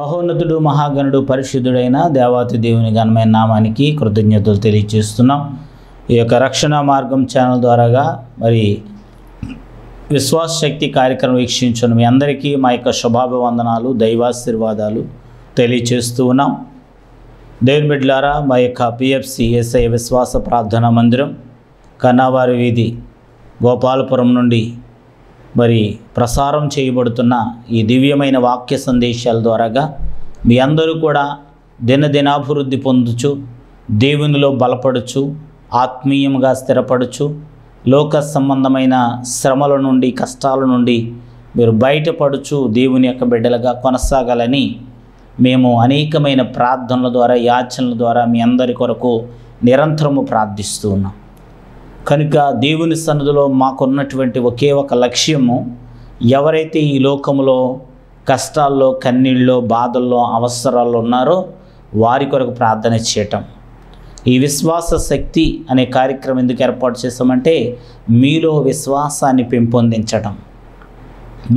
మహోన్నతుడు మహాగణుడు పరిశుద్ధుడైన దేవాతి దేవుని ఘనమైన నామానికి కృతజ్ఞతలు తెలియజేస్తున్నాం. ఈ యొక్క రక్షణ మార్గం ఛానల్ ద్వారాగా మరి విశ్వాస శక్తి కార్యక్రమం వీక్షించిన మీ అందరికీ మా యొక్క శుభాభివందనాలు, దైవాశీర్వాదాలు తెలియజేస్తూ ఉన్నాం. దేవుని బిడ్డలారా, మా యొక్క పిఎఫ్సి ఎస్ఐ విశ్వాస ప్రార్థనా మందిరం కన్నావారి వీధి గోపాలపురం నుండి మరి ప్రసారం చేయబడుతున్న ఈ దివ్యమైన వాక్య సందేశాల ద్వారాగా మీ అందరూ కూడా దినదినాభివృద్ధి పొందుచు, దేవునిలో బలపడుచు, ఆత్మీయంగా స్థిరపడుచు, లోక సంబంధమైన శ్రమల నుండి, కష్టాల నుండి మీరు బయటపడుచు దేవుని యొక్క బిడ్డలుగా కొనసాగాలని మేము అనేకమైన ప్రార్థనల ద్వారా, యాచనల ద్వారా మీ అందరి కొరకు నిరంతరము ప్రార్థిస్తూ ఉన్నాం. కనుక దేవుని సన్నిధిలో మాకున్నటువంటి ఒకే ఒక లక్ష్యము, ఎవరైతే ఈ లోకంలో కష్టాల్లో, కన్నీళ్ళలో, బాధల్లో, అవసరాల్లో ఉన్నారో వారి కొరకు ప్రార్థన చేయటం. ఈ విశ్వాస శక్తి అనే కార్యక్రమం ఎందుకు ఏర్పాటు చేస్తామంటే మీలో విశ్వాసాన్ని పెంపొందించడం,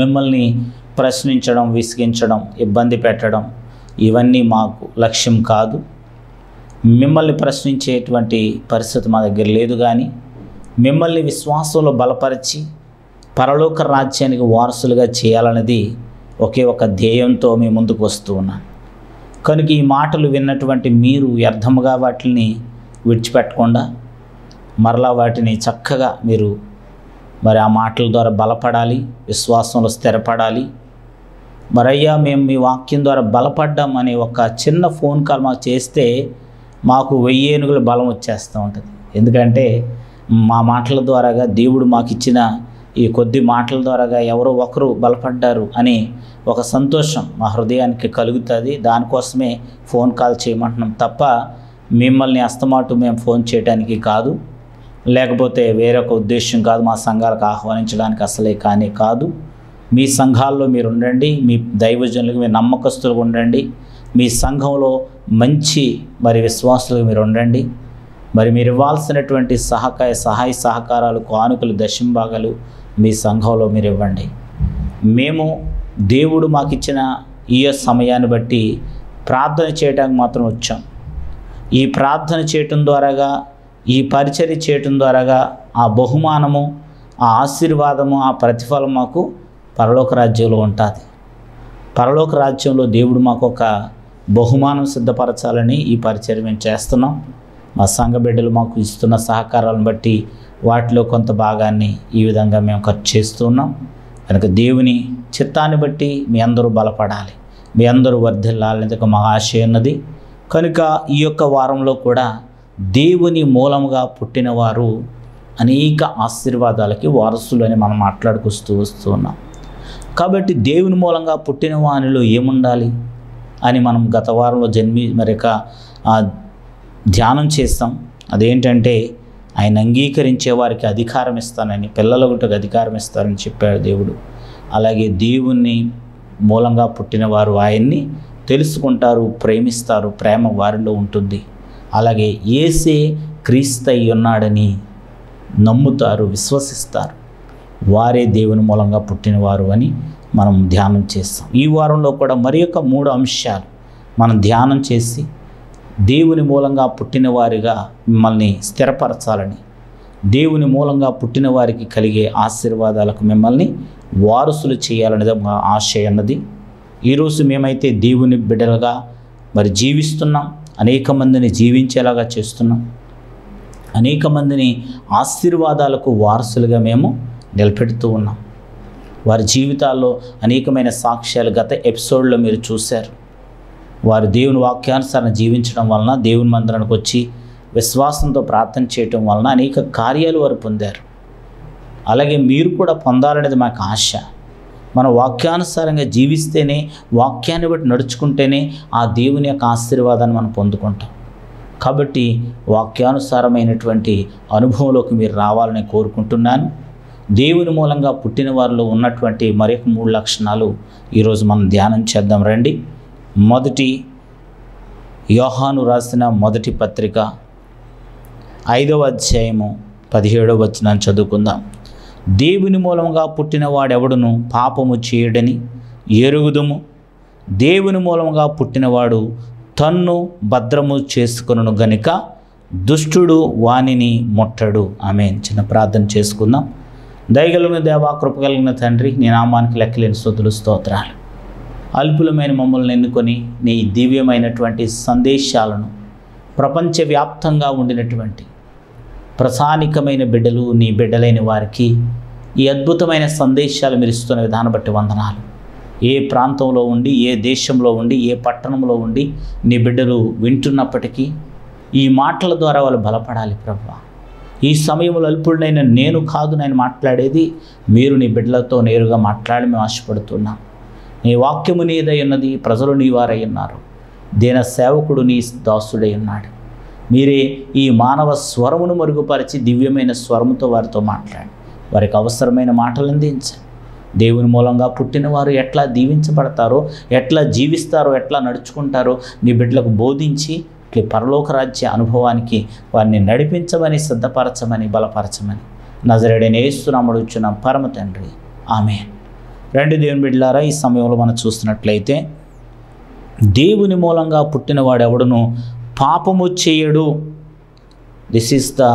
మిమ్మల్ని ప్రశ్నించడం, విసిగించడం, ఇబ్బంది పెట్టడం ఇవన్నీ మాకు లక్ష్యం కాదు. మిమ్మల్ని ప్రశ్నించేటువంటి పరిస్థితి మా దగ్గర లేదు. కానీ మిమ్మల్ని విశ్వాసంలో బలపరిచి పరలోక రాజ్యానికి వారసులుగా చేయాలన్నది ఒకే ఒక ధ్యేయంతో మీ ముందుకు వస్తూ ఉన్నాను. కనుక ఈ మాటలు విన్నటువంటి మీరు వ్యర్థముగా వాటిని విడిచిపెట్టకుండా మరలా వాటిని చక్కగా మీరు మరి ఆ మాటల ద్వారా బలపడాలి, విశ్వాసంలో స్థిరపడాలి. మరయ్యా మేము మీ వాక్యం ద్వారా బలపడ్డాం అనే ఒక చిన్న ఫోన్ కాల్ మాకు చేస్తే మాకు 1000 ఏనుగుల బలం వచ్చేస్తూ ఉంటుంది. ఎందుకంటే మా మాటల ద్వారాగా దేవుడు మాకు ఇచ్చిన ఈ కొద్ది మాటల ద్వారాగా ఎవరో ఒకరు బలపడ్డారు అని ఒక సంతోషం మా హృదయానికి కలుగుతుంది. దానికోసమే ఫోన్ కాల్ చేయమంటున్నాం తప్ప మిమ్మల్ని అస్తమాటు మేము ఫోన్ చేయడానికి కాదు, లేకపోతే వేరొక ఉద్దేశం కాదు. మా సంఘాలకు ఆహ్వానించడానికి అసలే కానీ కాదు. మీ సంఘాల్లో మీరు ఉండండి, మీ దైవజనులకు మీరు నమ్మకస్తులుగా ఉండండి, మీ సంఘంలో మంచి మరి విశ్వాసులుగా మీరు ఉండండి. మరి మీరు ఇవ్వాల్సినటువంటి సహాయ సహకారాలు, కానుకలు, దశంభాగాలు మీ సంఘంలో మీరు ఇవ్వండి. మేము దేవుడు మాకు ఇచ్చిన ఈ సమయాన్ని బట్టి ప్రార్థన చేయడానికి మాత్రం వచ్చాం. ఈ ప్రార్థన చేయటం ద్వారాగా, ఈ పరిచర్య చేయటం ద్వారాగా ఆ బహుమానము, ఆ ఆశీర్వాదము, ఆ ప్రతిఫలం మాకు పరలోక రాజ్యంలో ఉంటుంది. పరలోక రాజ్యంలో దేవుడు మాకు ఒక బహుమానం సిద్ధపరచాలని ఈ పరిచర్య మేము చేస్తున్నాం. మా సంఘ బిడ్డలు మాకు ఇస్తున్న సహకారాలను బట్టి వాటిలో కొంత భాగాన్ని ఈ విధంగా మేము ఖర్చు చేస్తున్నాం. కనుక దేవుని చిత్తాన్ని బట్టి మీ అందరూ బలపడాలి, మీ అందరూ వర్ధిల్లాలి మా ఆశయం ఉన్నది. కనుక ఈ యొక్క వారంలో కూడా దేవుని మూలముగా పుట్టిన వారు అనేక ఆశీర్వాదాలకి వారసులు అని మనం మాట్లాడుకొస్తూ వస్తున్నాం. కాబట్టి దేవుని మూలంగా పుట్టిన వానిలో ఏముండాలి అని మనం గత వారంలో ధ్యానం చేస్తాం. అదేంటంటే ఆయన అంగీకరించే వారికి అధికారం ఇస్తానని, పిల్లలకు అధికారం ఇస్తారని చెప్పాడు దేవుడు. అలాగే దేవుణ్ణి మూలంగా పుట్టిన వారు ఆయన్ని తెలుసుకుంటారు, ప్రేమిస్తారు, ప్రేమ వారిలో ఉంటుంది. అలాగే యేసే క్రీస్తు అయి ఉన్నాడని నమ్ముతారు, విశ్వసిస్తారు. వారే దేవుని మూలంగా పుట్టినవారు అని మనం ధ్యానం చేస్తాం. ఈ వారంలో కూడా మరి యొక్క 3 అంశాలు మనం ధ్యానం చేసి దేవుని మూలంగా పుట్టిన వారిగా మిమ్మల్ని స్థిరపరచాలని, దేవుని మూలంగా పుట్టిన వారికి కలిగే ఆశీర్వాదాలకు మిమ్మల్ని వారసులు చేయాలనేది మా ఆశయం అన్నది. ఈరోజు మేమైతే దేవుని బిడ్డలుగా మరి జీవిస్తున్నాం, అనేక మందిని జీవించేలాగా చేస్తున్నాం, అనేక మందిని ఆశీర్వాదాలకు వారసులుగా మేము నిలబెడుతూ ఉన్నాం. వారి జీవితాల్లో అనేకమైన సాక్ష్యాలు గత ఎపిసోడ్లో మీరు చూశారు. వారు దేవుని వాక్యానుసారం జీవించడం వలన, దేవుని మందిరానికి వచ్చి విశ్వాసంతో ప్రార్థన చేయటం వలన అనేక కార్యాలు వారు పొందారు. అలాగే మీరు కూడా పొందాలనేది మాకు ఆశ. మన వాక్యానుసారంగా జీవిస్తేనే, వాక్యాన్ని బట్టి నడుచుకుంటేనే ఆ దేవుని యొక్క ఆశీర్వాదాన్ని మనం పొందుకుంటాం. కాబట్టి వాక్యానుసారమైనటువంటి అనుభవంలోకి మీరు రావాలని కోరుకుంటున్నాను. దేవుని మూలంగా పుట్టిన వారిలో ఉన్నటువంటి మరొక 3 లక్షణాలు ఈరోజు మనం ధ్యానం చేద్దాం రండి. మొదటి యోహాను రాసిన మొదటి పత్రిక 5వ అధ్యాయము 17వ వచనాన్ని చదువుకుందాం. దేవుని మూలంగా పుట్టిన వాడెవడును పాపము చేయడని ఎరుగుదుము, దేవుని మూలముగా పుట్టినవాడు తన్ను భద్రము చేసుకొనును గనుక దుష్టుడు వానిని ముట్టడు. ఆమేన్. చిన్న ప్రార్థన చేసుకుందాం. దయగలిగిన దేవా, కృపగలిగిన తండ్రి, నీ నామానికి లెక్కలేని స్తుతులు స్తోత్రాలు. అల్పులమైన మమ్మల్ని ఎన్నుకొని నీ దివ్యమైనటువంటి సందేశాలను ప్రపంచవ్యాప్తంగా ఉండినటువంటి ప్రసానికమైన బిడ్డలు, నీ బిడ్డలైన వారికి ఈ అద్భుతమైన సందేశాలు మీరు ఇస్తున్న విధానం బట్టి వందనాలు. ఏ ప్రాంతంలో ఉండి, ఏ దేశంలో ఉండి, ఏ పట్టణంలో ఉండి నీ బిడ్డలు వింటున్నప్పటికీ ఈ మాటల ద్వారా వాళ్ళు బలపడాలి ప్రభువా. ఈ సమయంలో అల్పుడినైన నేను కాదు నేను మాట్లాడేది, మీరు నీ బిడ్డలతో నేరుగా మాట్లాడి మేము ఆశపడుతున్నాం. నీ వాక్యము నీదై ఉన్నది, ప్రజలు నీ వారై ఉన్నారు, దీన సేవకుడు నీ దాసుడై ఉన్నాడు. మీరే ఈ మానవ స్వరమును మరుగుపరిచి దివ్యమైన స్వరముతో వారితో మాట్లాడి వారికి అవసరమైన మాటలు అందించండి. దేవుని మూలంగా పుట్టిన వారు ఎట్లా దీవించబడతారో, ఎట్లా జీవిస్తారో, ఎట్లా నడుచుకుంటారో నీ బిడ్డలకు బోధించి ఇట్లా పరలోక రాజ్య అనుభవానికి వారిని నడిపించమని, సిద్ధపరచమని, బలపరచమని నజరేయుడైన యేసు నామమున అడుగుచున్నాం పరమ తండ్రి. ఆమేన్. రెండు దేవుని బిడ్డలారా, ఈ సమయంలో మనం చూస్తున్నట్లయితే దేవుని మూలంగా పుట్టినవాడు ఎవడును పాపము చేయడు. This is the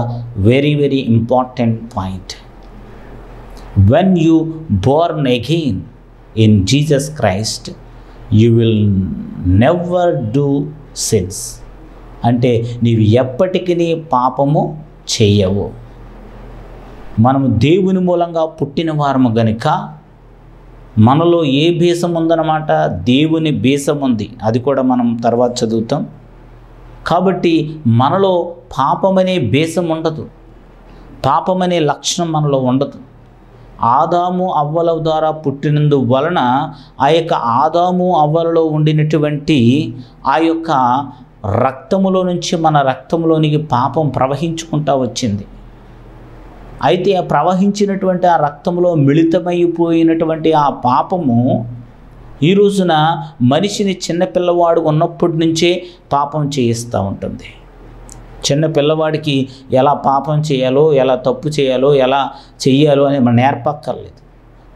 very very important point. When you born again in Jesus Christ, you will never do sins. అంటే నీవు ఎప్పటికీ పాపము చేయవు. మనము దేవుని మూలంగా పుట్టిన వారము గనుక మనలో ఏ బీజం ఉందన్నమాట? దేవుని బీజం ఉంది. అది కూడా మనం తర్వాత చదువుతాం. కాబట్టి మనలో పాపమనే బీజం ఉండదు, పాపమనే లక్షణం మనలో ఉండదు. ఆదాము అవ్వల ద్వారా పుట్టినందు వలన ఆ యొక్క ఆదాము అవ్వలలో ఉండినటువంటి ఆ యొక్క రక్తములో నుంచి మన రక్తంలోనికి పాపం ప్రవహించుకుంటూ వచ్చింది. అయితే ఆ ప్రవహించినటువంటి ఆ రక్తంలో మిళితమైపోయినటువంటి ఆ పాపము ఈ రోజున మనిషిని చిన్నపిల్లవాడు ఉన్నప్పటి నుంచే పాపం చేయిస్తూ ఉంటుంది. చిన్న పిల్లవాడికి ఎలా పాపం చేయాలో, ఎలా తప్పు చేయాలో, ఎలా చెయ్యాలో అని మనం నేర్పక్కర్లేదు.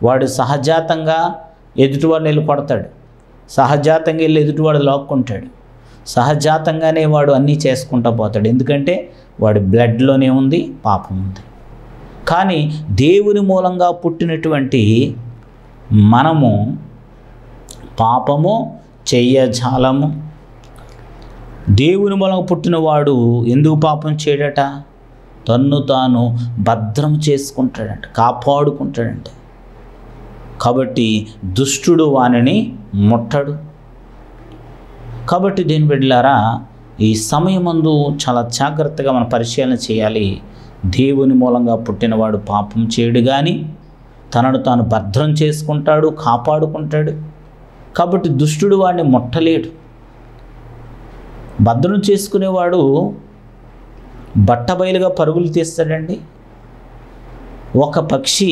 వాడు సహజాతంగా ఎదుటివాడిని వెళ్ళి కొడతాడు, సహజాతంగా వెళ్ళి ఎదుటివాడు లాక్కుంటాడు, సహజాతంగానే వాడు అన్నీ చేసుకుంటూ పోతాడు. ఎందుకంటే వాడి బ్లడ్లోనే ఉంది, పాపం ఉంది. కానీ దేవుని మూలంగా పుట్టినటువంటి మనము పాపము చెయ్యజాలము. దేవుని మూలంగా పుట్టినవాడు ఎందుకు పాపం చేయడట? తన్ను తాను భద్రం చేసుకుంటాడంట, కాపాడుకుంటాడంట. కాబట్టి దుష్టుడు వానిని ముట్టడు. కాబట్టి దేని బిడ్డలారా, ఈ సమయమందు చాలా జాగ్రత్తగా మనం పరిశీలన చేయాలి. దేవుని మూలంగా పుట్టినవాడు పాపం చేయడు, కానీ తనను తాను భద్రం చేసుకుంటాడు, కాపాడుకుంటాడు. కాబట్టి దుష్టుడు వాడిని ముట్టలేడు. భద్రం చేసుకునేవాడు బట్టబయలుగా పరుగులు తీస్తాడండి. ఒక పక్షి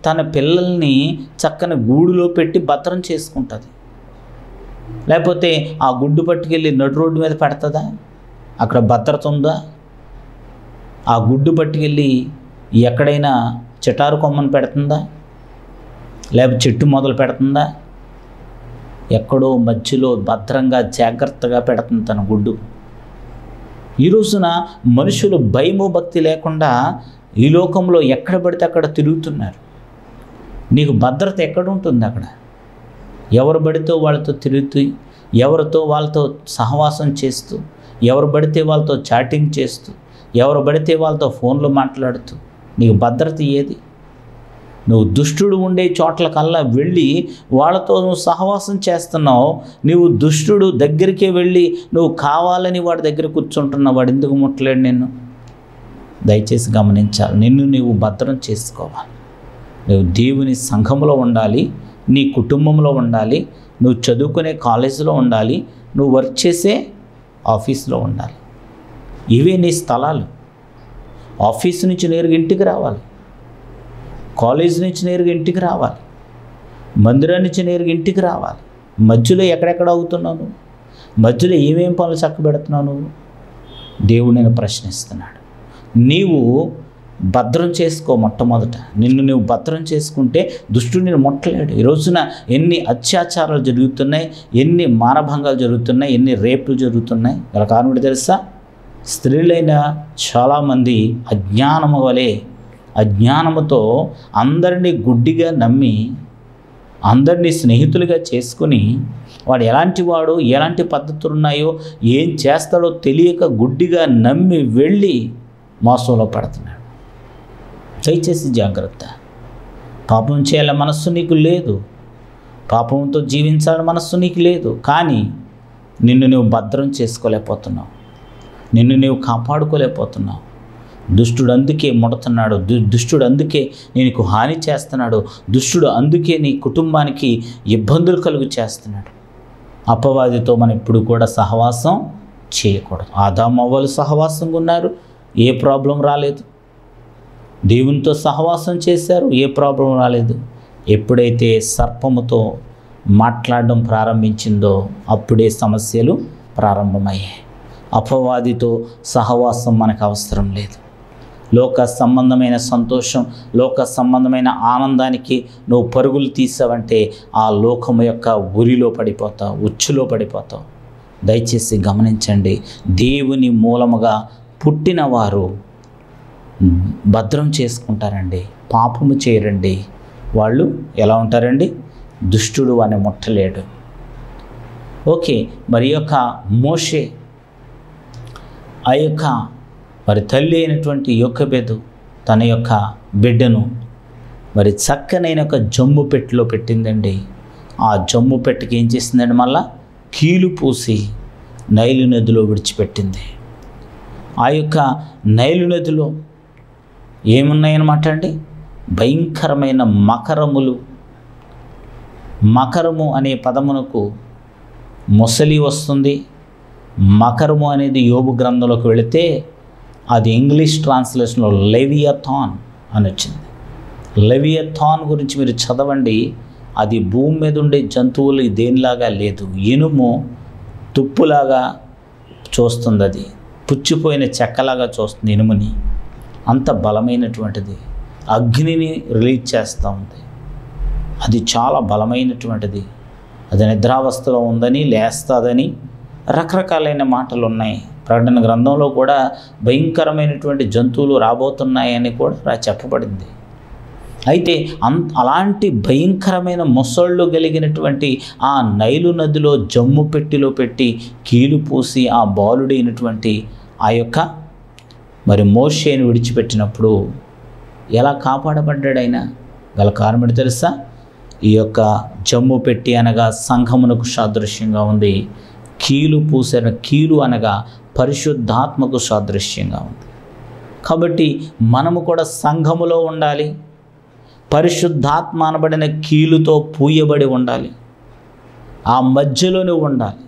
తన పిల్లల్ని చక్కని గూడులో పెట్టి భద్రం చేసుకుంటుంది. లేకపోతే ఆ గుడ్డు పట్టుకెళ్ళి నడు రోడ్డు మీద పెడుతుందా? అక్కడ భద్రత ఉందా? ఆ గుడ్డు పట్టుకెళ్ళి ఎక్కడైనా చిటారు కొమ్మను పెడుతుందా? లేకపోతే చెట్టు మొదలు పెడుతుందా? ఎక్కడో మధ్యలో భద్రంగా జాగ్రత్తగా పెడుతుంది తన గుడ్డు. ఈ రోజున మనుషులు భయము భక్తి లేకుండా ఈ లోకంలో ఎక్కడ పడితే అక్కడ తిరుగుతున్నారు. నీకు భద్రత ఎక్కడ ఉంటుంది? అక్కడ ఎవరు పడితే వాళ్ళతో తిరుగుతూ, ఎవరితో వాళ్ళతో సహవాసం చేస్తూ, ఎవరు పడితే వాళ్ళతో చాటింగ్ చేస్తూ, ఎవరు పడితే వాళ్ళతో ఫోన్లో మాట్లాడుతూ నీకు భద్రత ఏది? నువ్వు దుష్టుడు ఉండే చోట్లకల్లా వెళ్ళి వాళ్ళతో నువ్వు సహవాసం చేస్తున్నావు. నువ్వు దుష్టుడు దగ్గరికే వెళ్ళి నువ్వు కావాలని వాడి దగ్గర కూర్చుంటున్నావు. వాడు ఎందుకు ముట్టలేడు నిన్ను? దయచేసి గమనించాలి. నిన్ను నీవు భద్రం చేసుకోవాలి. నువ్వు దేవుని సంఘంలో ఉండాలి, నీ కుటుంబంలో ఉండాలి, నువ్వు చదువుకునే కాలేజీలో ఉండాలి, నువ్వు వర్క్ చేసే ఆఫీస్లో ఉండాలి. ఇవే నీ స్థలాలు. ఆఫీస్ నుంచి నేరుగా ఇంటికి రావాలి, కాలేజ్ నుంచి నేరుగా ఇంటికి రావాలి, మందిరం నుంచి నేరుగా ఇంటికి రావాలి. మధ్యలో ఎక్కడెక్కడ అవుతున్నావు నువ్వు? మధ్యలో ఏమేం పనులు చక్కబెడుతున్నావు నువ్వు? దేవుడు నేను ప్రశ్నిస్తున్నాడు. నీవు భద్రం చేసుకో. మొట్టమొదట నిన్ను నువ్వు భద్రం చేసుకుంటే దుష్టుడు నిన్ను ముట్టలేడు. ఈ రోజున ఎన్ని అత్యాచారాలు జరుగుతున్నాయి, ఎన్ని మానభంగాలు జరుగుతున్నాయి, ఎన్ని రేపులు జరుగుతున్నాయి. గల కారణం తెలుసా? స్త్రీలైన చాలామంది అజ్ఞానము వలె, అజ్ఞానముతో అందరినీ గుడ్డిగా నమ్మి, అందరినీ స్నేహితులుగా చేసుకుని, వాడు ఎలాంటి వాడు, ఎలాంటి పద్ధతులు ఉన్నాయో, ఏం చేస్తాడో తెలియక గుడ్డిగా నమ్మి వెళ్ళి మోసంలో పడుతున్నాడు. దయచేసి జాగ్రత్త. పాపం చేయాల మనస్సు నీకు లేదు, పాపంతో జీవించాలని మనస్సు నీకు లేదు. కానీ నిన్ను నువ్వు భద్రం చేసుకోలేకపోతున్నావు, నిన్ను నువ్వు కాపాడుకోలేకపోతున్నావు. దుష్టుడు అందుకే ముడుతున్నాడు, దుష్టుడు అందుకే నీకు హాని చేస్తున్నాడు, దుష్టుడు అందుకే నీ కుటుంబానికి ఇబ్బందులు కలుగు చేస్తున్నాడు. అపవాదితో మనం ఇప్పుడు కూడా సహవాసం చేయకూడదు. ఆదాము అవ్వలు సహవాసంగా ఉన్నారు, ఏ ప్రాబ్లం రాలేదు. దేవునితో సహవాసం చేశారు, ఏ ప్రాబ్లం రాలేదు. ఎప్పుడైతే సర్పముతో మాట్లాడడం ప్రారంభించిందో అప్పుడే సమస్యలు ప్రారంభమయ్యాయి. అపవాదితో సహవాసం మనకు అవసరం లేదు. లోక సంబంధమైన సంతోషం, లోక సంబంధమైన ఆనందానికి నువ్వు పరుగులు తీసావంటే ఆ లోకము యొక్క ఉరిలో పడిపోతావు, ఉచ్చులో పడిపోతావు. దయచేసి గమనించండి, దేవుని మూలముగా పుట్టిన వారు భద్రం చేసుకుంటారండి, పాపము చేయరండి. వాళ్ళు ఎలా ఉంటారండి? దుష్టుడు వాని ముట్టలేడు. ఓకే, మరి యొక్క మోషే, ఆ యొక్క మరి తల్లి అయినటువంటి యోకెబెదు తన యొక్క బిడ్డను మరి చక్కనైన ఒక జమ్ము పెట్టెలో పెట్టిందండి. ఆ జమ్ము పెట్టెకి ఏం చేసిందండి? మళ్ళా కీలు పూసి నైలు నదిలో విడిచిపెట్టింది. ఆ యొక్క నైలు నదిలో ఏమున్నాయన్నమాట అండి? భయంకరమైన మకరములు. మకరము అనే పదమునకు మొసలి వస్తుంది. మకరము అనేది యోబు గ్రంథంలోకి వెళితే అది ఇంగ్లీష్ ట్రాన్స్లేషన్లో లెవియథాన్ అని వచ్చింది. లెవియథాన్ గురించి మీరు చదవండి. అది భూమి మీద ఉండే జంతువులు దేనిలాగా లేదు, ఇనుము తుప్పులాగా చూస్తుంది, అది పుచ్చిపోయిన చెక్కలాగా చూస్తుంది ఇనుముని. అంత బలమైనటువంటిది, అగ్నిని రిలీజ్ చేస్తూ ఉంది. అది చాలా బలమైనటువంటిది. అది నిద్రావస్థలో ఉందని, లేస్తుందని రకరకాలైన మాటలు ఉన్నాయి. ప్రకటన గ్రంథంలో కూడా భయంకరమైనటువంటి జంతువులు రాబోతున్నాయని కూడా చెప్పబడింది. అయితే అలాంటి భయంకరమైన మొసళ్ళు కలిగినటువంటి ఆ నైలు నదిలో జమ్ము పెట్టిలో పెట్టి కీలు పూసి ఆ బాలుడైనటువంటి ఆ యొక్క మరి మోషేని విడిచిపెట్టినప్పుడు ఎలా కాపాడబడ్డాడైనా? గల కారణం తెలుసా? ఈ యొక్క జమ్ము పెట్టి అనగా సంఘమునకు సాదృశ్యంగా ఉంది. కీలు పూసిన కీలు అనగా పరిశుద్ధాత్మకు సాదృశ్యంగా ఉంది. కాబట్టి మనము కూడా సంఘములో ఉండాలి, పరిశుద్ధాత్మ అనబడిన కీలుతో పూయబడి ఉండాలి. ఆ మధ్యలోనే ఉండాలి.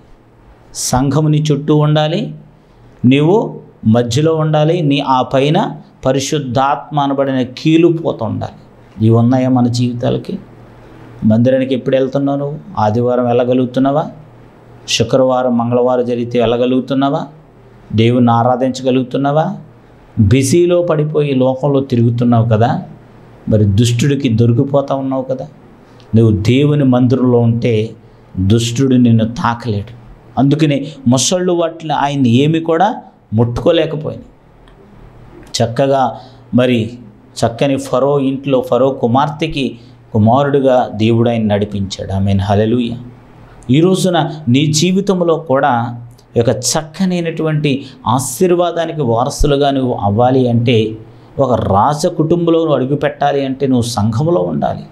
సంఘముని చుట్టూ ఉండాలి, నీవు మధ్యలో ఉండాలి. ఆ పైన పరిశుద్ధాత్మ అనబడిన కీలు పోతూ ఉండాలి. ఇవి ఉన్నాయా మన జీవితాలకి? మందిరానికి ఎప్పుడు వెళ్తున్నావు? నువ్వు ఆదివారం వెళ్ళగలుగుతున్నావా? శుక్రవారం మంగళవారం జరిగితే వెళ్ళగలుగుతున్నావా? దేవుని ఆరాధించగలుగుతున్నావా? బిజీలో పడిపోయి లోకంలో తిరుగుతున్నావు కదా, మరి దుష్టుడికి దొరికిపోతూ ఉన్నావు కదా. నువ్వు దేవుని మందిరంలో ఉంటే దుష్టుడు నిన్ను తాకలేడు. అందుకనే మొసళ్ళు వాటిని ఆయన్ని ఏమి కూడా ముట్టుకోలేకపోయింది. చక్కగా మరి చక్కని ఫరో ఇంట్లో ఫరో కుమార్తెకి కుమారుడుగా దేవుడు ఆయన నడిపించాడు. ఆమేన్, హల్లెలూయా. ఈ రోజున నీ జీవితంలో కూడా ఒక చక్కనైనటువంటి ఆశీర్వాదానికి వారసులుగా నువ్వు అవ్వాలి అంటే, ఒక రాజ కుటుంబంలో అడుగు పెట్టాలి అంటే నువ్వు సంఘములో ఉండాలి.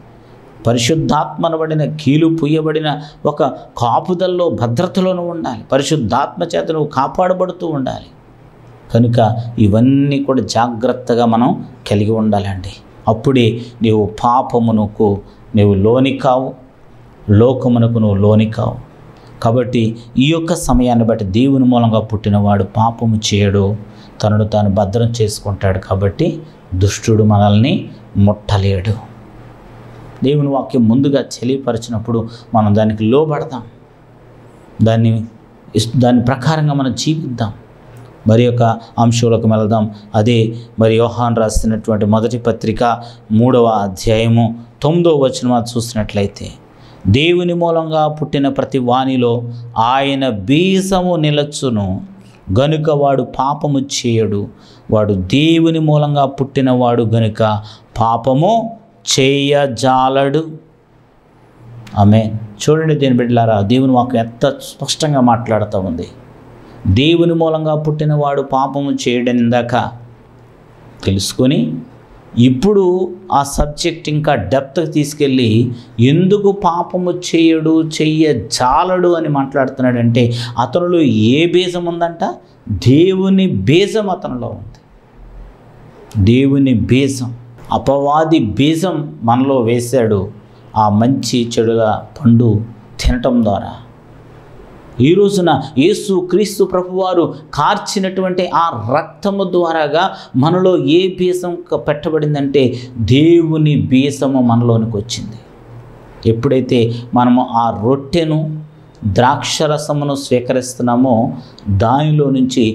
పరిశుద్ధాత్మనబడిన కీలు పూయబడిన ఒక కాపుదల్లో భద్రతలోనూ ఉండాలి. పరిశుద్ధాత్మ చేత నువ్వు కాపాడబడుతూ ఉండాలి. కనుక ఇవన్నీ కూడా జాగ్రత్తగా మనం కలిగి ఉండాలండి. అప్పుడే నీవు పాపమునకు నువ్వు లోని కావు, లోకమునకు నువ్వు లోని కావు. కాబట్టి ఈ యొక్క సమయాన్ని బట్టి దేవుని మూలంగా పుట్టినవాడు పాపము చేయడు, తనను తాను భద్రం చేసుకుంటాడు. కాబట్టి దుష్టుడు మనల్ని ముట్టలేడు. దేవుని వాక్యం ముందుగా తెలియపరిచినప్పుడు మనం దానికి లోబడతాం, దాని ప్రకారంగా మనం జీవిద్దాం. మరి యొక్క అంశంలోకి వెళదాం. అదే మరి యోహాను రాసినటువంటి మొదటి పత్రిక 3వ అధ్యాయము 9వ వచనం చూసినట్లయితే, దేవుని మూలంగా పుట్టిన ప్రతి వానిలో ఆయన బీజము నిలచును గనుక వాడు పాపము చేయడు, వాడు దేవుని మూలంగా పుట్టినవాడు గనుక పాపము చేయజాలడు. ఆమేన్. చూడండి దేని బిడ్డలారా, దేవుని వాక్యం ఎంత స్పష్టంగా మాట్లాడుతూ ఉంది. దేవుని మూలంగా పుట్టినవాడు పాపము చేయడం ఇందాక తెలుసుకొని, ఇప్పుడు ఆ సబ్జెక్ట్ ఇంకా డెప్త్కి తీసుకెళ్ళి ఎందుకు పాపము చేయడు చెయ్యజాలడు అని మాట్లాడుతున్నాడంటే, అతనిలో ఏ బీజం ఉందంట? దేవుని బీజం అతనిలో ఉంది. దేవుని బీజం, అపవాది బీజం మనలో వేశాడు. ఆ మంచి చెడుల పండు తినటం ద్వారా ఈ రోజున యేసు క్రీస్తు ప్రభువారు కార్చినటువంటి ఆ రక్తము ద్వారాగా మనలో ఏ బీజం పెట్టబడిందంటే దేవుని బీజము మనలోనికి వచ్చింది. ఎప్పుడైతే మనము ఆ రొట్టెను ద్రాక్షరసమును స్వీకరిస్తున్నామో దానిలో నుంచి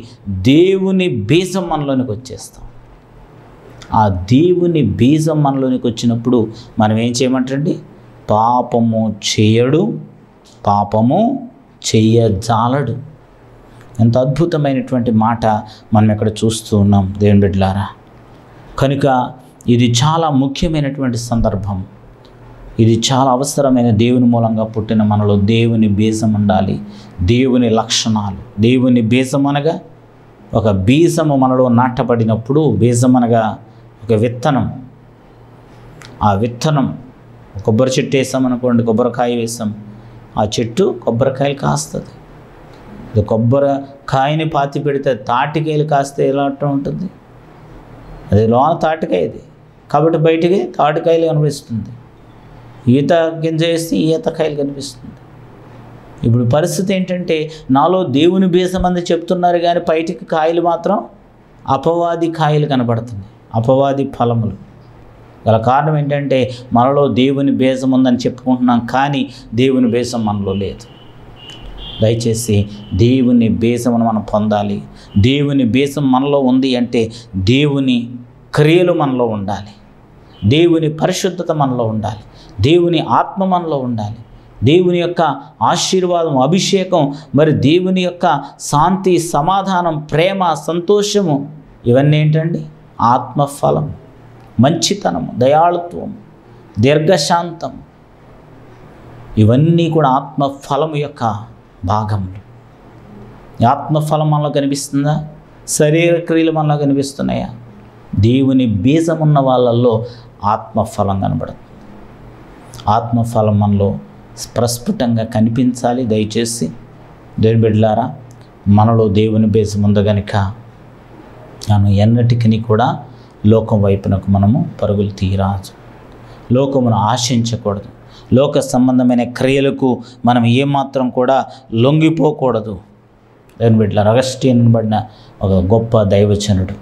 దేవుని బీజం మనలోనికి వచ్చేస్తాం. ఆ దేవుని బీజం మనలోనికి వచ్చినప్పుడు మనం ఏం చేయమంటండి? పాపము చేయడు, పాపము చెయ్యజాలడు. ఎంత అద్భుతమైనటువంటి మాట మనం ఇక్కడ చూస్తూ ఉన్నాం దేవుని బిడ్డలారా. కనుక ఇది చాలా ముఖ్యమైనటువంటి సందర్భం. ఇది చాలా అవసరమైన. దేవుని మూలంగా పుట్టిన మనలో దేవుని బీజం ఉండాలి. దేవుని లక్షణాలు. దేవుని బీజం అనగా ఒక బీజము మనలో నాటబడినప్పుడు, బీజం అనగా ఒక విత్తనం. ఆ విత్తనం, కొబ్బరి చెట్టు వేసామనుకోండి, కొబ్బరికాయ వేసాం, ఆ చెట్టు కొబ్బరికాయలు కాస్తుంది. కొబ్బరికాయని పాతి పెడితే తాటికాయలు కాస్తే ఎలా ఉంటుంది? అది లోన తాటికాయది కాబట్టి బయటికి తాటికాయలు కనిపిస్తుంది. ఈత గింజ వేస్తే ఈతకాయలు కనిపిస్తుంది. ఇప్పుడు పరిస్థితి ఏంటంటే, నాలో దేవుని బీజం అంది చెప్తున్నారు కానీ బయటికి కాయలు మాత్రం అపవాది కాయలు కనబడుతున్నాయి, అపవాది ఫలములు. గల కారణం ఏంటంటే, మనలో దేవుని బీజం ఉందని చెప్పుకుంటున్నాం కానీ దేవుని బీజం మనలో లేదు. దయచేసి దేవుని బీజమును మనం పొందాలి. దేవుని బీజం మనలో ఉంది అంటే దేవుని క్రియలు మనలో ఉండాలి, దేవుని పరిశుద్ధత మనలో ఉండాలి, దేవుని ఆత్మ మనలో ఉండాలి, దేవుని యొక్క ఆశీర్వాదం, అభిషేకం, మరి దేవుని యొక్క శాంతి, సమాధానం, ప్రేమ, సంతోషము, ఇవన్నీ ఏంటండి? ఆత్మఫలం. మంచితనము, దయాళుత్వం, దీర్ఘశాంతం, ఇవన్నీ కూడా ఆత్మఫలము యొక్క భాగములు. ఆత్మఫలం మనలో కనిపిస్తుందా? శరీర క్రియలు మనలో కనిపిస్తున్నాయా? దేవుని బీజం ఉన్న వాళ్ళల్లో ఆత్మఫలం కనబడుతుంది. ఆత్మఫలం మనలో ప్రస్ఫుటంగా కనిపించాలి. దయచేసి దేవుని బిడ్డలారా, మనలో దేవుని బీజం ఉంది కనుక మనం ఎన్నటికీ కూడా లోకం వైపునకు మనము పరుగులు తీయరాదు. లోకమును ఆశించకూడదు. లోక సంబంధమైన క్రియలకు మనం ఏమాత్రం కూడా లొంగిపోకూడదు. దేవుని బిడ్డలారా, అగస్టిన్ అనబడిన ఒక గొప్ప దైవజనుడు,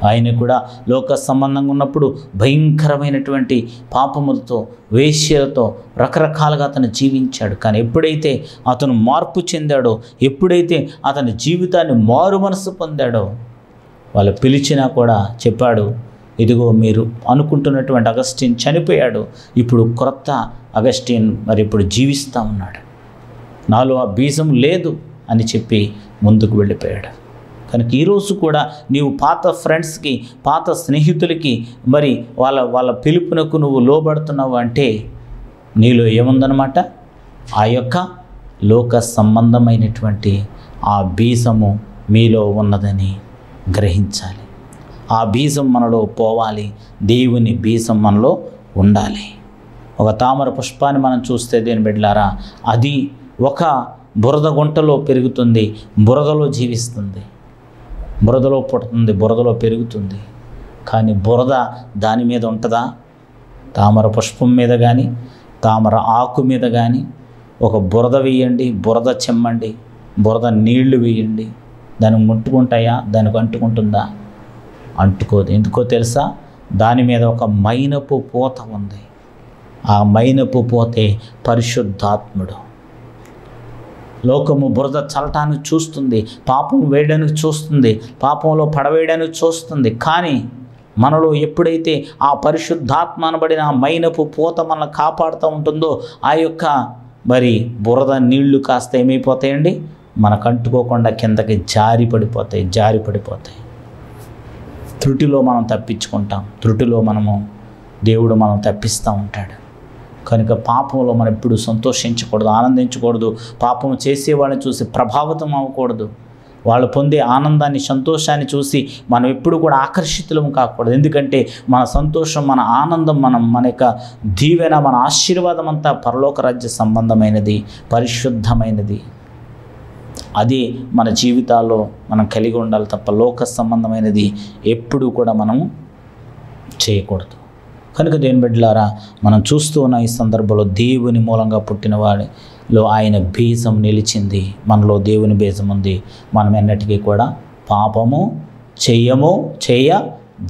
ఆయన కూడా లోక సంబంధంగా ఉన్నప్పుడు భయంకరమైనటువంటి పాపములతో, వేశ్యలతో రకరకాలుగా అతను జీవించాడు. కానీ ఎప్పుడైతే అతను మార్పు చెందాడో, ఎప్పుడైతే అతని జీవితాన్ని మారు మనసు పొందాడో, వాళ్ళు పిలిచినా కూడా చెప్పాడు, ఇదిగో మీరు అనుకుంటున్నటువంటి అగస్టిన్ చనిపోయాడు, ఇప్పుడు క్రొత్త అగస్టిన్ మరి ఇప్పుడు జీవిస్తూ ఉన్నాడు, నాలో ఆ బీజం లేదు అని చెప్పి ముందుకు వెళ్ళిపోయాడు. కనుక ఈరోజు కూడా నీవు పాత ఫ్రెండ్స్కి, పాత స్నేహితులకి మరి వాళ్ళ పిలుపునకు నువ్వు లోబడుతున్నావు అంటే నీలో ఏముందన్నమాట? ఆ యొక్క లోక సంబంధమైనటువంటి ఆ బీజము మీలో ఉన్నదని గ్రహించాలి. ఆ బీజం మనలో పోవాలి. దేవుని బీజం మనలో ఉండాలి. ఒక తామర పుష్పాన్ని మనం చూస్తే దేని బిడ్డలారా, అది ఒక బురద గుంటలో పెరుగుతుంది, బురదలో జీవిస్తుంది, బురదలో పుడుతుంది, బురదలో పెరుగుతుంది. కానీ బురద దాని మీద ఉంటుందా? తామర పుష్పం మీద కానీ, తామర ఆకు మీద కానీ ఒక బురద వేయండి, బురద చెమ్మండి, బురద నీళ్లు వేయండి, దానికి ముట్టుకుంటాయా? దానికి అంటుకుంటుందా? అంటుకోదు. ఎందుకో తెలుసా? దాని మీద ఒక మైనపు పూత ఉంది. ఆ మైనపు పూతే పరిశుద్ధాత్ముడు. లోకము బురద చల్లటానికి చూస్తుంది, పాపం వేయడానికి చూస్తుంది, పాపంలో పడవేయడానికి చూస్తుంది. కానీ మనలో ఎప్పుడైతే ఆ పరిశుద్ధాత్మ అనబడిన ఆ మైనపు పూత మనల్ని కాపాడుతూ ఉంటుందో, ఆ యొక్క మరి బురద నీళ్లు కాస్త ఏమైపోతాయండి, మనకు అంటుకోకుండా కిందకి జారి పడిపోతాయి. త్రుటిలో మనం తప్పించుకుంటాం, త్రుటిలో దేవుడు మనం తప్పిస్తూ ఉంటాడు. కనుక పాపంలో మనం ఎప్పుడు సంతోషించకూడదు, ఆనందించకూడదు. పాపం చేసేవాళ్ళని చూసి ప్రభావితం అవ్వకూడదు. వాళ్ళు పొందే ఆనందాన్ని, సంతోషాన్ని చూసి మనం ఎప్పుడు కూడా ఆకర్షితులం కాకూడదు. ఎందుకంటే మన సంతోషం, మన ఆనందం, మన యొక్క దీవెన, మన ఆశీర్వాదం అంతా పరలోక రాజ్య సంబంధమైనది, పరిశుద్ధమైనది. అది మన జీవితాల్లో మనం కలిగి ఉండాలి తప్ప లోక సంబంధమైనది ఎప్పుడూ కూడా మనము చేయకూడదు. కనుక దేవుని బిడ్డలారా, మనం చూస్తూ ఉన్న ఈ సందర్భంలో దేవుని మూలంగా పుట్టిన వాడిలో ఆయన బీజం నిలిచింది. మనలో దేవుని బీజం ఉంది. మనం ఎన్నటికీ కూడా పాపము చేయ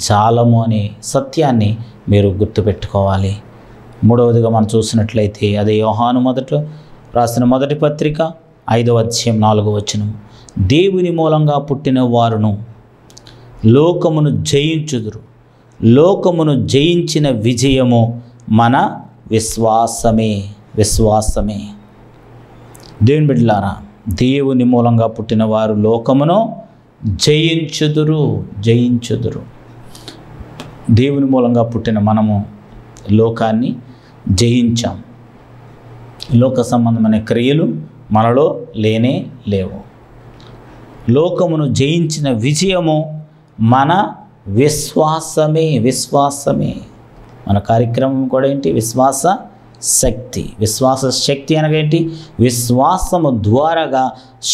జాలము అనే సత్యాన్ని మీరు గుర్తుపెట్టుకోవాలి. మూడవదిగా మనం చూసినట్లయితే అదే యోహాను రాసిన మొదటి పత్రిక 5వ అధ్యాయం 4వ వచనం, దేవుని మూలంగా పుట్టిన వారును లోకమును జయించుదురు, లోకమును జయించిన విజయము మన విశ్వాసమే. దేవుని బిడ్డలారా, దేవుని మూలంగా పుట్టిన వారు లోకమును జయించుదురు. దేవుని మూలంగా పుట్టిన మనము లోకాన్ని జయించాం. లోక సంబంధమైన క్రియలు మనలో లేవు. లోకమును జయించిన విజయము మన విశ్వాసమే. మన కార్యక్రమం కూడా ఏంటి? విశ్వాస శక్తి అనగా ఏంటి? విశ్వాసము ద్వారాగా,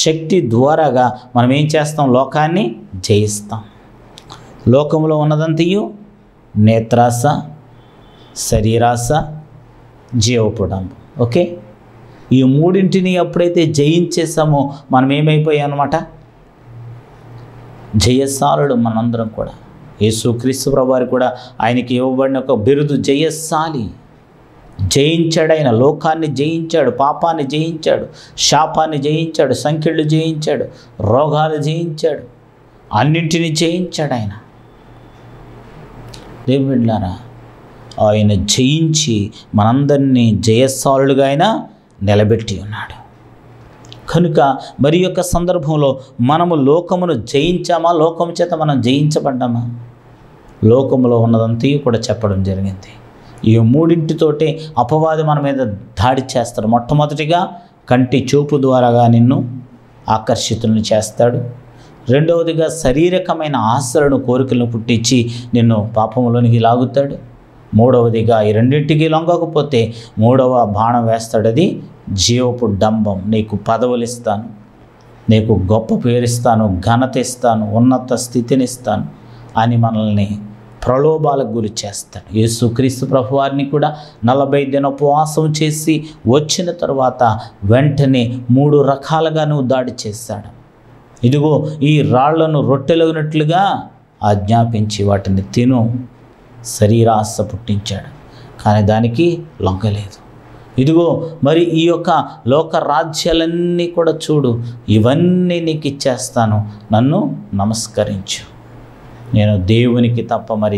శక్తి ద్వారాగా మనం ఏం చేస్తాం? లోకాన్ని జయిస్తాం. లోకంలో ఉన్నదంతయు నేత్రాస, శరీరాస, జీవపుడంబం. ఓకే, ఈ మూడింటిని ఎప్పుడైతే జయించేసామో మనం ఏమైపోయాం అన్నమాట? జయశాలుడు మనందరం కూడా. యేసుక్రీస్తు ప్రభువారు కూడా ఆయనకి ఇవ్వబడిన ఒక బిరుదు జయశాలి. జయించాడు ఆయన, లోకాన్ని జయించాడు, పాపాన్ని జయించాడు, శాపాన్ని జయించాడు, సంఖ్యలు జయించాడు, రోగాలు జయించాడు, అన్నింటినీ జయించాడు ఆయన. దేవుని బిడ్డలారా, ఆయన జయించి మనందరినీ జయశాలుడుగా ఆయన నిలబెట్టి ఉన్నాడు. కనుక మరి యొక్క సందర్భంలో మనము లోకమును జయించామా? లోకము చేత మనం జయించబడ్డామా? లోకములో ఉన్నదంతా కూడా చెప్పడం జరిగింది. ఈ మూడింటితోటే అపవాది మన మీద దాడి చేస్తాడు. మొట్టమొదటిగా కంటి చూపు ద్వారాగా నిన్ను ఆకర్షితులను చేస్తాడు. రెండవదిగా శారీరకమైన ఆశలను, కోరికలను పుట్టించి నిన్ను పాపంలోనికి లాగుతాడు. మూడవదిగా ఈ రెండింటికి లొంగకపోతే మూడవ బాణం వేస్తాడు, అది జీవపు డంబం. నీకు పదవులు ఇస్తాను, నీకు గొప్ప పేరిస్తాను, ఘనత ఇస్తాను, ఉన్నత స్థితిని ఇస్తాను అని మనల్ని ప్రలోభాలకు గురి చేస్తాడు. యేసుక్రీస్తు ప్రభువారిని కూడా 40 దిన ఉపవాసం చేసి వచ్చిన తర్వాత వెంటనే 3 రకాలుగా దాడి చేశాడు. ఇదిగో ఈ రాళ్లను రొట్టెలగినట్లుగా ఆజ్ఞాపించి వాటిని తిను, శరీరాశ పుట్టించాడు. కానీ దానికి లొంగలేదు. ఇదిగో మరి ఈ యొక్క లోక రాజ్యాలన్నీ కూడా చూడు, ఇవన్నీ నీకు ఇచ్చేస్తాను, నన్ను నమస్కరించు, నేను దేవునికి తప్ప మరి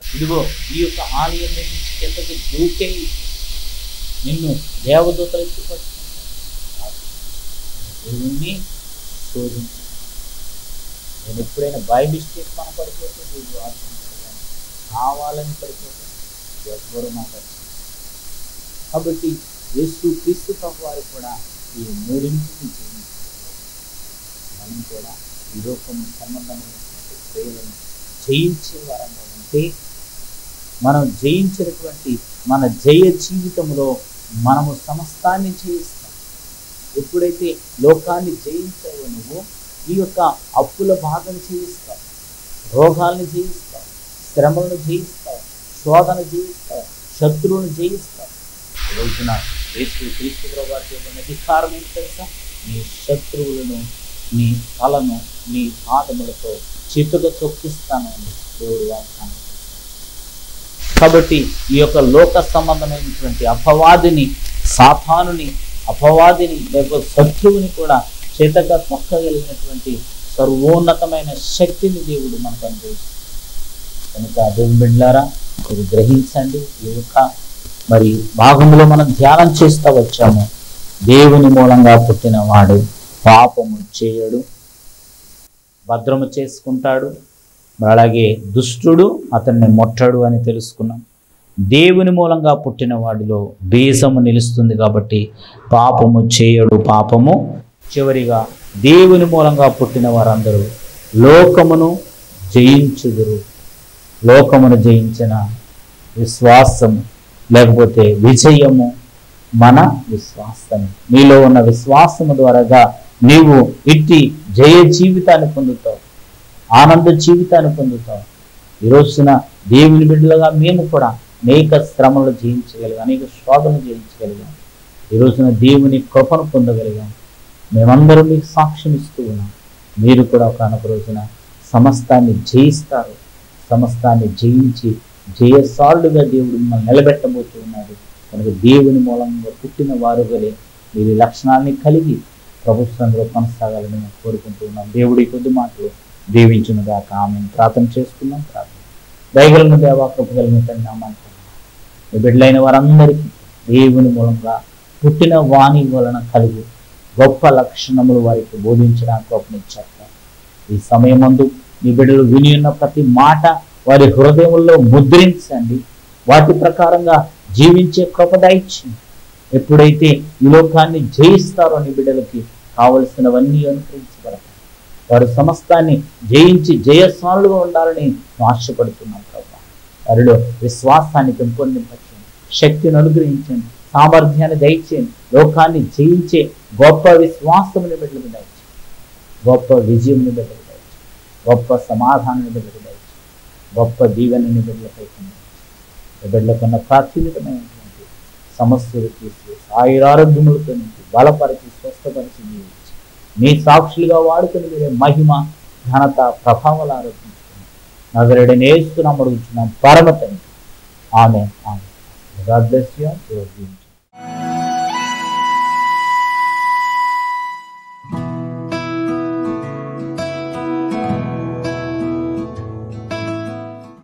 ఇదిగో ఈ యొక్క ఆలయం నుంచి కిందకి దూకే నిన్ను దేవదూతలు ఎత్తుపడుతున్నారు. దేవుణ్ణి శోధించు. నేను ఎప్పుడైనా బై మిస్టేక్ మనం పడిపోతే నువ్వు ఆలోచించాలి, కావాలని పడిపోతే ఎవరు మాట్లాడుతున్నారు. కాబట్టి యేసుక్రీస్తు ప్రభువారు కూడా ఈ మూడింటిని జయించారు. మనం కూడా ఈ లోకం సంబంధమైనటువంటి క్రియలను జయించే వారంగా ఉంటే మనం జయించినటువంటి మన జయ జీవితంలో మనము సమస్తాన్ని జయిస్తాం. ఎప్పుడైతే లోకాన్ని జయించావో నువ్వు ఈ యొక్క అప్పుల బాధను జయిస్తావు, రోగాలను జయిస్తావు, శ్రమలను జయిస్తావు, శోధన జయిస్తావు, శత్రువును జయిస్తావు. రోజున యేసుక్రీస్తు ప్రభువారికి ఇవ్వబడిన అధికారం ఏంటి తెలుసా? నీ శత్రువులను నీ తలను నీ పాదములతో చితుగా తొక్కిస్తాను అని దేవుడు వాగ్దానం. కాబట్టి ఈ యొక్క లోక సంబంధమైనటువంటి అపవాదిని, సాతానుని అపవాదిని లేకపోతే శత్రువుని కూడా చేతగా తొక్కగలిగినటువంటి సర్వోన్నతమైన శక్తిని దేవుడు మనకు అనుగ్రహిస్తాడు. కనుక దేవుని బిడ్డలారా, మీరు గ్రహించండి. ఈ యొక్క మరి భాగంలో మనం ధ్యానం చేస్తూ వచ్చాము. దేవుని మూలంగా పుట్టిన వాడు పాపము చేయడు, భద్రము చేసుకుంటాడు. అలాగే దుష్టుడు అతన్ని ముట్టడు అని తెలుసుకున్నాం. దేవుని మూలంగా పుట్టిన వాడిలో బీజము నిలుస్తుంది కాబట్టి పాపము చేయడు, పాపము. చివరిగా దేవుని మూలంగా పుట్టిన వారందరూ లోకమును జయించుదురు. లోకమును జయించిన విశ్వాసము లేకపోతే విజయము మన విశ్వాసము. నీలో ఉన్న విశ్వాసము ద్వారాగా నీవు ఇట్టి జయ జీవితాన్ని పొందుతావు, ఆనంద జీవితాన్ని పొందుతావు. ఈ రోజున దేవుని బిడ్డలుగా మేము కూడా అనేక శ్రమలు జయించగలిగాం, అనేక శోధనలు జయించగలిగాం. ఈ రోజున దేవుని కృపను పొందగలిగాం. మేమందరం మీకు సాక్ష్యం ఇస్తూ ఉన్నాం. మీరు కూడా ఒకనొక రోజున సమస్తాన్ని జయిస్తారు. సమస్తాన్ని జయించి జయసాలుగా దేవుడు మిమ్మల్ని నిలబెట్టబోతూ ఉన్నాడు. కనుక దేవుని మూలంగా పుట్టిన వారు వలె మీరు లక్షణాలని కలిగి ప్రభుత్వంలో కొనసాగాలని మేము కోరుకుంటూ ఉన్నాం. దేవుడి కొద్ది మాటలు దీవించిన దాకా ఆమె ప్రార్థన చేసుకున్నాం. ప్రార్థన దయగలిగిన దేవా, కృపగలిగిన తండ్రి నామానికి మీ బిడ్డలైన వారందరికీ దేవుని మూలంగా పుట్టిన వాణి వలన కలిగి గొప్ప లక్షణములు వారికి బోధించడానికి కృపనిచ్చారు. ఈ సమయమందు మీ బిడ్డలు విని ఉన్న ప్రతి మాట వారి హృదయంలో ముద్రించండి. వాటి ప్రకారంగా జీవించే కృప దయచేయండి. ఎప్పుడైతే ఈ లోకాన్ని జయిస్తారో నీ బిడ్డలకి కావలసినవన్నీ అనుగ్రహించబడతాయి. వారు సమస్తాన్ని జయించి జయస్వాలుగా ఉండాలని ఆశపడుతున్నాం ప్రభా. వారిలో విశ్వాసాన్ని పెంపొందించండి, శక్తిని అనుగ్రహించండి, సామర్థ్యాన్ని దయచేయండి. లోకాన్ని జయించే గొప్ప విశ్వాసముని బిడ్డలకు దయచేయండి, గొప్ప విజయముని బిడ్డలకు దయచేయండి, గొప్ప సమాధానాన్ని బిడ్డలకు దయచేయండి, గొప్ప దీవెనని బిడ్డలపై బిడ్డలకున్న ప్రాచుర్యమైనటువంటి సమస్యలు తీసి ఆయురారోగ్యములతో నుంచి బలపరిచి స్వస్థపరిచి జీవించి మీ సాక్షులుగా వాడుకుని మీరే మహిమ ఘనత ప్రభావాలు ఆరోపించుకుని నజరేయుడైన యేసు నామమున అడుగుచున్నాం పరమ తండ్రి. Amen. Amen. God bless you.